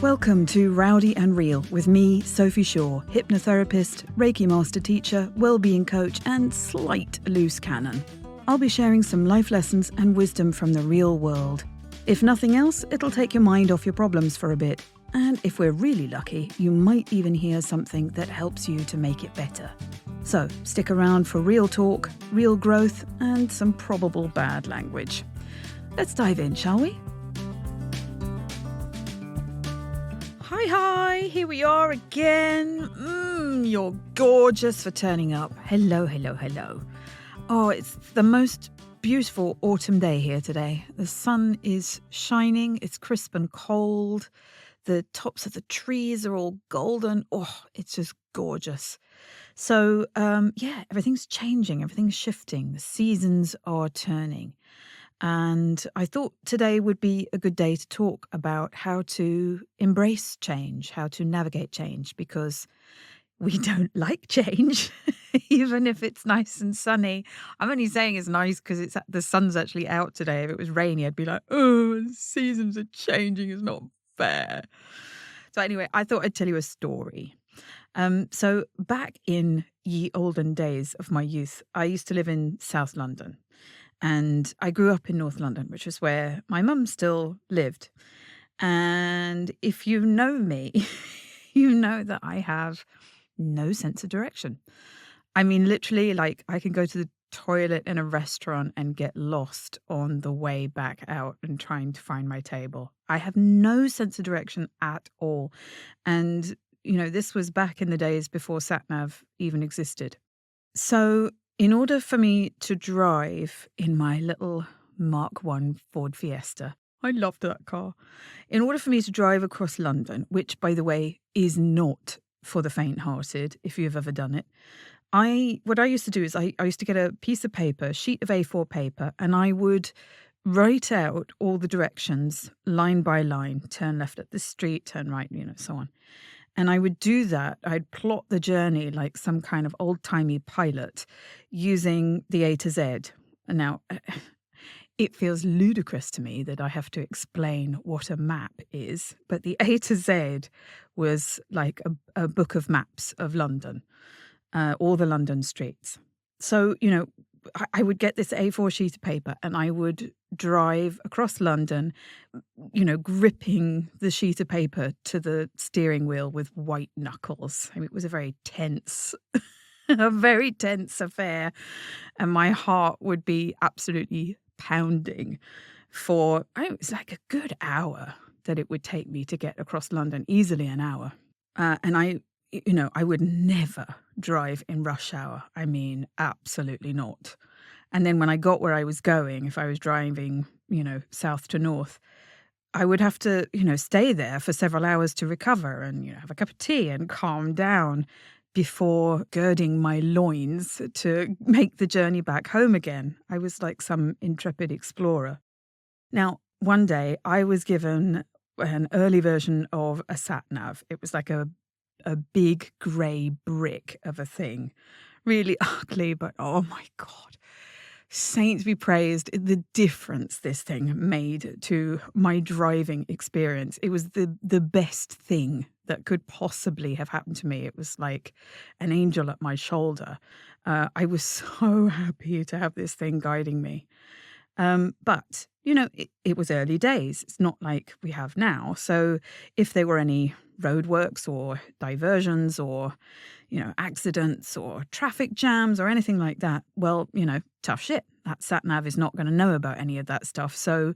Welcome to Rowdy and Real with me, Sophie Shaw, hypnotherapist, Reiki master teacher, wellbeing coach, and slight loose cannon. I'll be sharing some life lessons and wisdom from the real world. If nothing else, it'll take your mind off your problems for a bit. And if we're really lucky, you might even hear something that helps you to make it better. So stick around for real talk, real growth, and some probable bad language. Let's dive in, shall we? Hi, here we are again. You're gorgeous for turning up. Hello. Oh, it's the most beautiful autumn day here today. The sun is shining, it's crisp and cold. The tops of the trees are all golden. Oh, it's just gorgeous. So, everything's changing, everything's shifting. The seasons are turning. And I thought today would be a good day to talk about how to embrace change, how to navigate change, because we don't like change, even if it's nice and sunny. I'm only saying it's nice because the sun's actually out today. If it was rainy, I'd be like, oh, the seasons are changing. It's not fair. So anyway, I thought I'd tell you a story. So back in ye olden days of my youth, I used to live in South London. And I grew up in North London, which is where my mum still lived. And if you know me, you know that I have no sense of direction. I mean, literally, like I can go to the toilet in a restaurant and get lost on the way back out and trying to find my table. I have no sense of direction at all. And, this was back in the days before SatNav even existed. So in order for me to drive in my little Mark I Ford Fiesta, I loved that car. In order for me to drive across London, which, by the way, is not for the faint-hearted, if you've ever done it, what I used to do is I used to get a piece of paper, a sheet of A4 paper, and I would write out all the directions, line by line, turn left at this street, turn right, so on. And I would do that. I'd plot the journey like some kind of old-timey pilot using the A to Z. Now, it feels ludicrous to me that I have to explain what a map is, but the A to Z was like a book of maps of London, all the London streets. So, I would get this A4 sheet of paper and I would drive across London, gripping the sheet of paper to the steering wheel with white knuckles. I mean, it was a very tense affair. And my heart would be absolutely pounding for, it was like a good hour that it would take me to get across London, easily an hour. And I would never drive in rush hour. I mean, absolutely not. And then when I got where I was going, if I was driving, south to north, I would have to, stay there for several hours to recover and, have a cup of tea and calm down before girding my loins to make the journey back home again. I was like some intrepid explorer. Now, one day I was given an early version of a sat-nav. It was like a big grey brick of a thing. Really ugly, but oh my God. Saints be praised, the difference this thing made to my driving experience. It was the best thing that could possibly have happened to me. It was like an angel at my shoulder. I was so happy to have this thing guiding me. But, it was early days. It's not like we have now. So if there were any roadworks or diversions or, accidents or traffic jams or anything like that, well, tough shit. That sat-nav is not going to know about any of that stuff. So,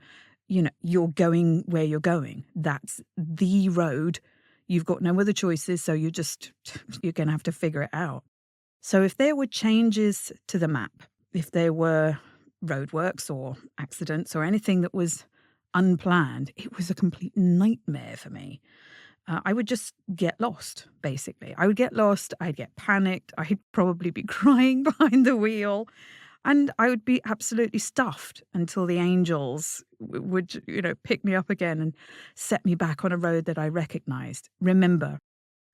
you're going where you're going. That's the road. You've got no other choices. So you're going to have to figure it out. So if there were changes to the map, if there were roadworks or accidents or anything that was unplanned, it was a complete nightmare for me. I would just get lost, basically. I would get lost, I'd get panicked, I'd probably be crying behind the wheel, and I would be absolutely stuffed until the angels would, pick me up again and set me back on a road that I recognized. Remember,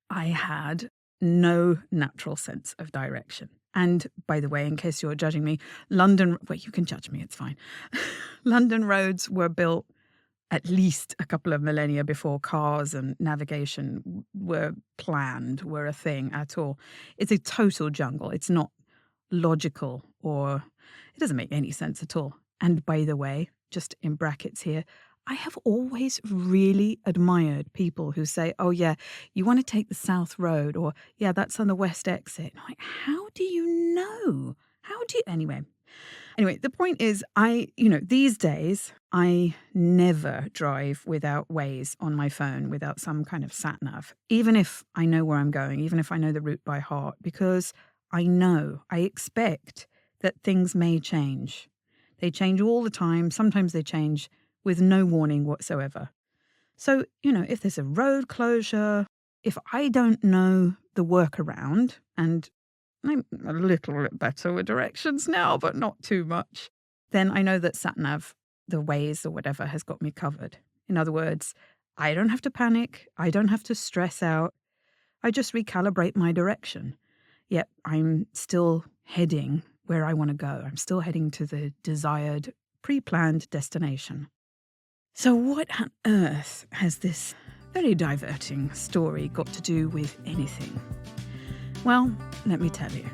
I had no natural sense of direction. And by the way, in case you're judging me, you can judge me, it's fine. London roads were built at least a couple of millennia before cars and navigation were planned, were a thing at all. It's a total jungle. It's not logical, or it doesn't make any sense at all. And by the way, just in brackets here, I have always really admired people who say, oh yeah, you want to take the South Road, or yeah, that's on the West exit. I'm like, how do you know? Anyway, the point is, these days, I never drive without Waze on my phone, without some kind of sat nav, even if I know where I'm going, even if I know the route by heart, because I expect that things may change. They change all the time. Sometimes they change with no warning whatsoever. So, if there's a road closure, if I don't know the workaround, and I'm a little bit better with directions now, but not too much, then I know that SatNav, the Waze or whatever, has got me covered. In other words, I don't have to panic. I don't have to stress out. I just recalibrate my direction. Yet I'm still heading where I want to go. I'm still heading to the desired, pre-planned destination. So what on earth has this very diverting story got to do with anything? Well, let me tell you.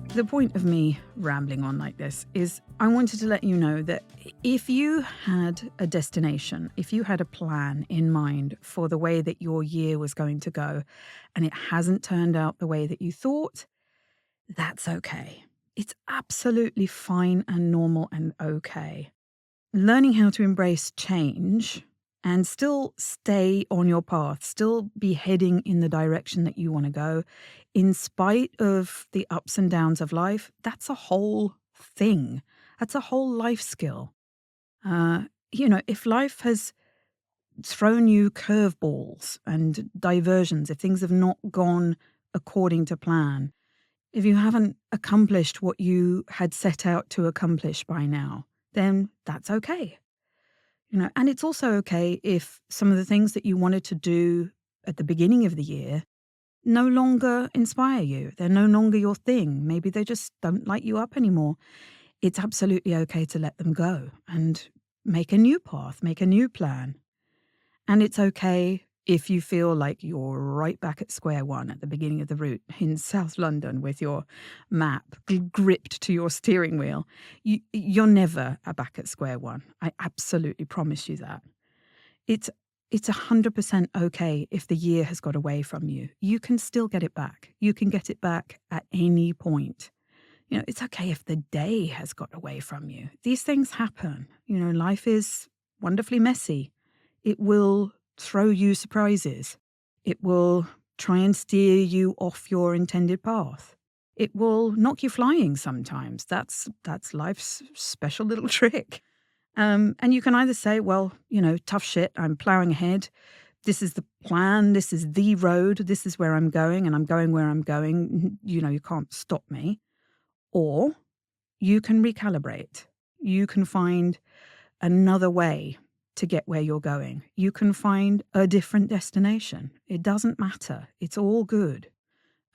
The point of me rambling on like this is I wanted to let you know that if you had a destination, if you had a plan in mind for the way that your year was going to go, and it hasn't turned out the way that you thought, that's okay. It's absolutely fine and normal and okay. Learning how to embrace change and still stay on your path, still be heading in the direction that you want to go, in spite of the ups and downs of life, that's a whole thing. That's a whole life skill. If life has thrown you curveballs and diversions, if things have not gone according to plan, if you haven't accomplished what you had set out to accomplish by now, then that's okay. And it's also okay if some of the things that you wanted to do at the beginning of the year no longer inspire you. They're no longer your thing. Maybe they just don't light you up anymore. It's absolutely okay to let them go and make a new path, make a new plan. And it's okay if you feel like you're right back at square one at the beginning of the route in South London with your map gripped to your steering wheel. You're never back at square one. I absolutely promise you that. It's 100% okay if the year has got away from you. You can still get it back. You can get it back at any point. It's okay if the day has got away from you. These things happen. Life is wonderfully messy. It will throw you surprises. It will try and steer you off your intended path. It will knock you flying sometimes. That's life's special little trick. And you can either say, well, tough shit, I'm plowing ahead. This is the plan. This is the road. This is where I'm going, and I'm going where I'm going. You can't stop me. Or you can recalibrate. You can find another way to get where you're going. You can find a different destination. It doesn't matter. It's all good.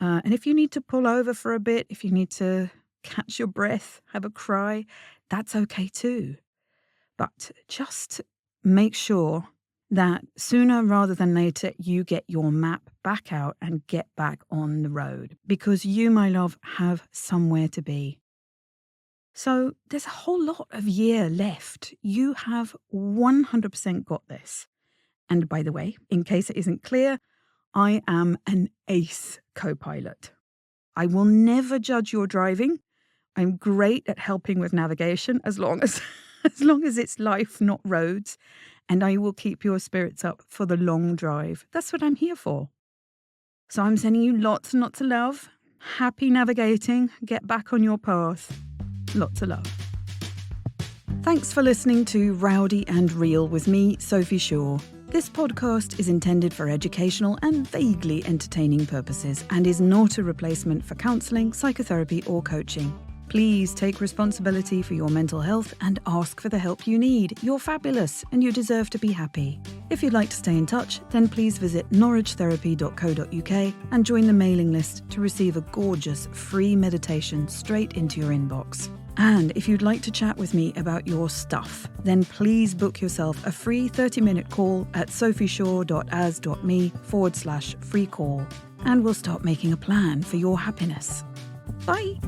And if you need to pull over for a bit, if you need to catch your breath, have a cry, that's okay too. But just make sure that sooner rather than later you get your map back out and get back on the road, because you, my love, have somewhere to be. So there's a whole lot of year left. You have 100% got this. And by the way, in case it isn't clear, I am an ace co-pilot. I will never judge your driving. I'm great at helping with navigation as long as it's life, not roads. And I will keep your spirits up for the long drive. That's what I'm here for. So I'm sending you lots and lots of love. Happy navigating. Get back on your path. Lots of love. Thanks for listening to Rowdy and Real with me, Sophie Shaw. This podcast is intended for educational and vaguely entertaining purposes and is not a replacement for counselling, psychotherapy or coaching. Please take responsibility for your mental health and ask for the help you need. You're fabulous and you deserve to be happy. If you'd like to stay in touch, then please visit norwichtherapy.co.uk and join the mailing list to receive a gorgeous free meditation straight into your inbox. And if you'd like to chat with me about your stuff, then please book yourself a free 30-minute call at sophieshaw.as.me/free call, and we'll start making a plan for your happiness. Bye.